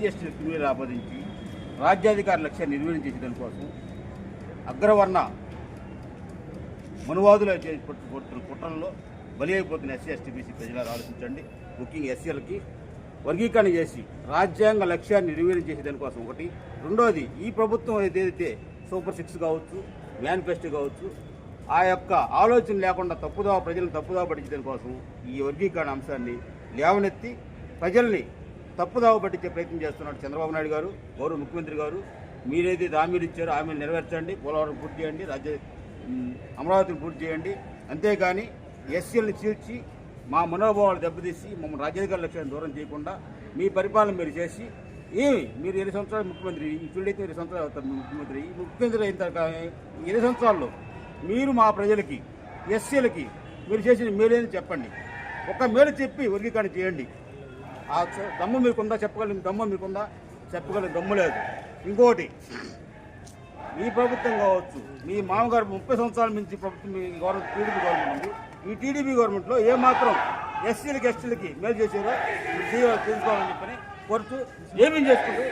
ST criminal ఆపాదించి రాజ్యాధికార లక్ష్యాన్ని నిర్వీర్యం చేసేదాని కోసం అగ్రవర్ణ మనువాదులు పడుతున్న కుట్రల్లో బలి అయిపోతున్న ఎస్సీ ఎస్టీ బీసీ ప్రజలు ఆలోచించండి. ముఖ్యంగా ఎస్సీలకి వర్గీకరణ చేసి రాజ్యాంగ లక్ష్యాన్ని నిర్వీర్యం చేసేదాని కోసం ఒకటి. రెండోది, ఈ ప్రభుత్వం ఏదైతే సూపర్ 6 కావచ్చు, మేనిఫెస్టో కావచ్చు, ఆ యొక్క ఆలోచన లేకుండా ప్రజలను తప్పుదావ పట్టించడం కోసం ఈ వర్గీకరణ అంశాన్ని లేవనెత్తి ప్రజల్ని తప్పుదావ పట్టించే ప్రయత్నం చేస్తున్నాడు చంద్రబాబు నాయుడు గారు. గౌరవ ముఖ్యమంత్రి గారు, మీరేది హామీలు ఇచ్చారో హామీలు నెరవేర్చండి, పోలవరం పూర్తి చేయండి, అమరావతిని పూర్తి చేయండి. అంతేగాని ఎస్సీలను చీల్చి మా మనోభావాలు దెబ్బతీసి మమ్మల్ని రాజ్యాధికార లక్ష్యాన్ని దూరం చేయకుండా మీ పరిపాలన మీరు చేసి మీరు 20 సంవత్సరాలు ముఖ్యమంత్రి, ఈ ఫీల్డ్ 20 సంవత్సరాలు అవుతారు ముఖ్యమంత్రి. ఈ ముఖ్యమంత్రి అయిన తర్వాత 20 సంవత్సరాల్లో మీరు మా ప్రజలకి ఎస్సీలకి మీరు చేసిన మేలేని చెప్పండి. ఒక్క మేలు చెప్పి వర్గీకరణ చేయండి. ఆ దమ్ము మీకుందా? చెప్పగలిగిన దమ్ము మీకుందా? చెప్పగలిగిన దమ్ము లేదు. ఇంకోటి, ఈ ప్రభుత్వం కావచ్చు, మీ మామగారు 30 సంవత్సరాల నుంచి ప్రభుత్వం, మీ గవర్నమెంట్ టీడీపీ గవర్నమెంట్ ఉంది. ఈ టీడీపీ గవర్నమెంట్లో ఏమాత్రం ఎస్సీలకి ఎస్టీలకి మేలు చేశారో తెలుసుకోవాలని చెప్పని కోరుతూ ఏమేం చేసుకుంటూ